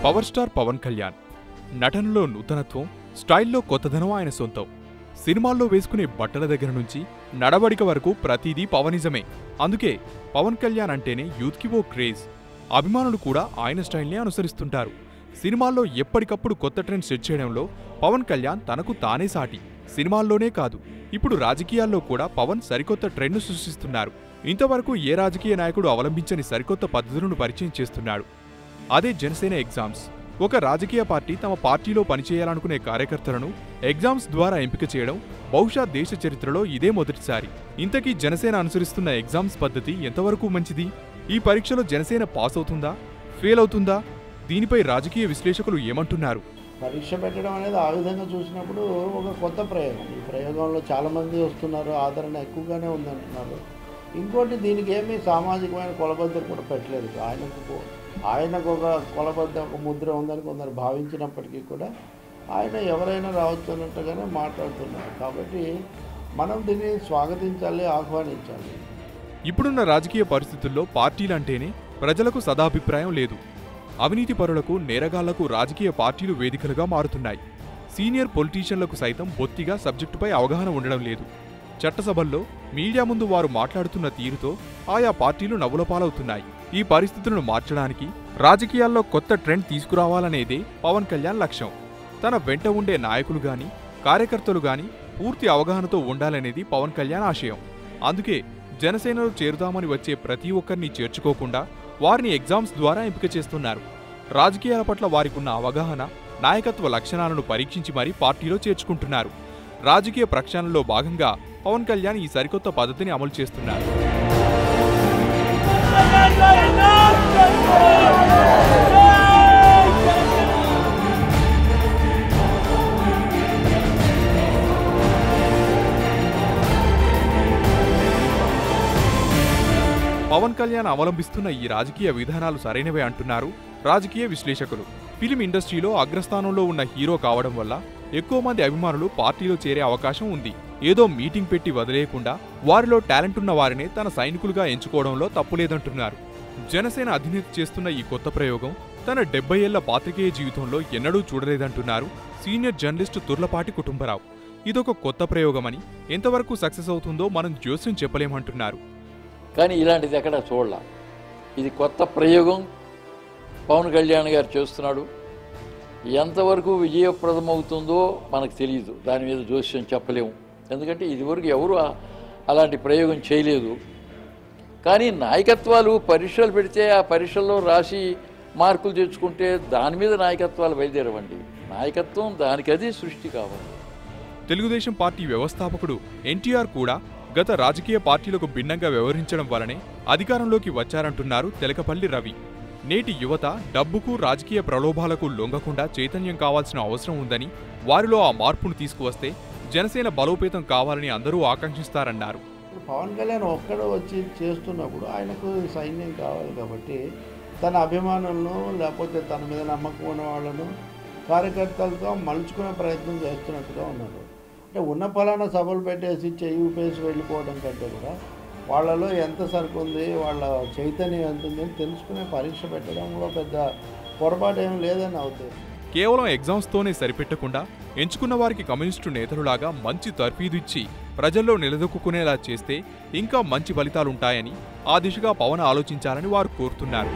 Power star Pawan Kalyan. నటనలో నూతనత్వం, స్టైల్లో కొత్తదనం ఆయన సొంతం. సినిమాల్లో వేసుకునే బట్టల దగ్గర నుంచి నడవడిక వరకు ప్రతిదీ పవనిజమే. అందుకే పవన్ కళ్యాణ్ అంటేనే యూత్కి ఓ క్రేజ్. అభిమానులు కూడా ఆయన స్టైల్నే అనుసరిస్తుంటారు. సినిమాల్లో ఎప్పటికప్పుడు కొత్త ట్రెండ్ సెట్ చేయడంలో పవన్ కళ్యాణ్ తనకు తానే సాటి. సినిమాల్లోనే కాదు, ఇప్పుడు రాజకీయాల్లో కూడా పవన్ సరికొత్త ట్రెండ్ను సృష్టిస్తున్నారు. ఇంతవరకు ఏ రాజకీయ నాయకుడు అవలంబించని సరికొత్త పద్ధతులను పరిచయం చేస్తున్నాడు. అదే జనసేన ఎగ్జామ్స్. ఒక రాజకీయ పార్టీ తమ పార్టీలో పనిచేయాలనుకునే కార్యకర్తలను ఎగ్జామ్స్ ద్వారా ఎంపిక చేయడం బహుశా దేశ చరిత్రలో ఇదే మొదటిసారి. ఇంతకీ జనసేన అనుసరిస్తున్న ఎగ్జామ్స్ పద్ధతి ఎంతవరకు మంచిది? ఈ పరీక్షలో జనసేన పాస్ అవుతుందా, ఫెయిల్ అవుతుందా? దీనిపై రాజకీయ విశ్లేషకులు ఏమంటున్నారు? పరీక్ష పెట్టడం అనేది ఆ విధంగా చూసినప్పుడు ఒక కొత్త ప్రయోగం. ఈ ప్రయోగంలో చాలామంది వస్తున్నారు, ఆదరణ ఎక్కువగానే ఉందంటున్నారు. ఇంకోటి, దీనికి ఏమీ సామాజికమైన కొలబద్దలు కూడా పెట్టలేదు. ఆయనకు ఒక కొలబద్ద, ఒక ముద్ర ఉందని కొందరు భావించినప్పటికీ కూడా ఆయన ఎవరైనా రావచ్చు అన్నట్టుగానే మాట్లాడుతున్నారు. కాబట్టి మనం దీన్ని స్వాగతించాలి, ఆహ్వానించాలి. ఇప్పుడున్న రాజకీయ పరిస్థితుల్లో పార్టీలంటేనే ప్రజలకు సదాభిప్రాయం లేదు. అవినీతి పరులకు, నేరగాళ్లకు రాజకీయ పార్టీలు వేదికలుగా మారుతున్నాయి. సీనియర్ పొలిటీషియన్లకు సైతం బొత్తిగా సబ్జెక్టుపై అవగాహన ఉండడం లేదు. చట్టసభల్లో మీడియా ముందు వారు మాట్లాడుతున్న తీరుతో ఆయా పార్టీలు నవ్వులపాలవుతున్నాయి. ఈ పరిస్థితులను మార్చడానికి రాజకీయాల్లో కొత్త ట్రెండ్ తీసుకురావాలనేదే పవన్ కళ్యాణ్ లక్ష్యం. తన వెంట ఉండే నాయకులు గాని, కార్యకర్తలు గాని పూర్తి అవగాహనతో ఉండాలనేది పవన్ కళ్యాణ్ ఆశయం. అందుకే జనసేనలో చేరుదామని వచ్చే ప్రతి ఒక్కరిని చేర్చుకోకుండా వారిని ఎగ్జామ్స్ ద్వారా ఎంపిక చేస్తున్నారు. రాజకీయాల పట్ల వారికున్న అవగాహన, నాయకత్వ లక్షణాలను పరీక్షించి మరీ పార్టీలో చేర్చుకుంటున్నారు. రాజకీయ ప్రక్షాళనలో భాగంగా పవన్ కళ్యాణ్ ఈ సరికొత్త పద్ధతిని అమలు చేస్తున్నారు. పవన్ కళ్యాణ్ అవలంబిస్తున్న ఈ రాజకీయ విధానాలు సరైనవే అంటున్నారు రాజకీయ విశ్లేషకులు. ఫిలిం ఇండస్ట్రీలో అగ్రస్థానంలో ఉన్న హీరో కావడం వల్ల ఎక్కువ మంది అభిమానులు పార్టీలో చేరే అవకాశం ఉంది. ఏదో మీటింగ్ పెట్టి వదిలేయకుండా వారిలో టాలెంట్ ఉన్న వారినే తన సైనికులుగా ఎంచుకోవడంలో తప్పులేదంటున్నారు. జనసేన అధినేత చేస్తున్న ఈ కొత్త ప్రయోగం తన 70 ఏళ్ల పాత్రికేయ జీవితంలో ఎన్నడూ చూడలేదంటున్నారు సీనియర్ జర్నలిస్టు తుర్లపాటి కుటుంబరావు. ఇదొక కొత్త ప్రయోగమని, ఎంతవరకు సక్సెస్ అవుతుందో మనం జోస్యం చెప్పలేమంటున్నారు. కానీ ఇలాంటిది ఎక్కడ చూడలా. ఇది కొత్త ప్రయోగం పవన్ కళ్యాణ్ గారు చేస్తున్నాడు. ఎంతవరకు విజయప్రదమవుతుందో మనకు తెలియదు. దాని మీద జోస్యం చెప్పలేము. ఎందుకంటే ఇదివరకు ఎవరు అలాంటి ప్రయోగం చేయలేదు. కానీ నాయకత్వాలు పరీక్షలు పెడితే ఆ పరీక్షల్లో రాసి మార్కులు తెచ్చుకుంటే దాని మీద నాయకత్వాలు బయలుదేరవండి. నాయకత్వం దానికది సృష్టి కావాలి. తెలుగుదేశం పార్టీ వ్యవస్థాపకుడు ఎన్టీఆర్ కూడా గత రాజకీయ పార్టీలకు భిన్నంగా వ్యవహరించడం వల్లనే అధికారంలోకి వచ్చారంటున్నారు తెలకపల్లి రవి. నేటి యువత డబ్బుకు, రాజకీయ ప్రలోభాలకు లొంగకుండా చైతన్యం కావాల్సిన అవసరం ఉందని, వారిలో ఆ మార్పును తీసుకువస్తే జనసేన బలోపేతం కావాలని అందరూ ఆకాంక్షిస్తారన్నారు. పవన్ కళ్యాణ్ ఒక్కడు వచ్చి చేస్తున్నప్పుడు ఆయనకు సైన్యం కావాలి. కాబట్టి తన అభిమానులను, లేకపోతే తన మీద నమ్మకం ఉన్న వాళ్ళను కార్యకర్తలతో మలుచుకునే ప్రయత్నం చేస్తున్నట్టుగా ఉన్నారు. అంటే ఉన్న పలానా సభలు పెట్టేసి చెయ్యి ఊపేసి వెళ్ళిపోవడం కంటే కూడా వాళ్ళలో ఎంత సరుకు ఉంది, వాళ్ళ చైతన్యం ఎంత ఉంది అని తెలుసుకునే పరీక్ష పెట్టడంలో పెద్ద పొరపాటు ఏం లేదని అవుతుంది. కేవలం ఎగ్జామ్స్తోనే సరిపెట్టకుండా ఎంచుకున్న వారికి కమ్యూనిస్టు నేతలులాగా మంచి తర్ఫీదు ఇచ్చి ప్రజల్లో నిలదొక్కునేలా చేస్తే ఇంకా మంచి ఫలితాలుంటాయని, ఆ దిశగా పవన్ ఆలోచించాలని వారు కోరుతున్నారు.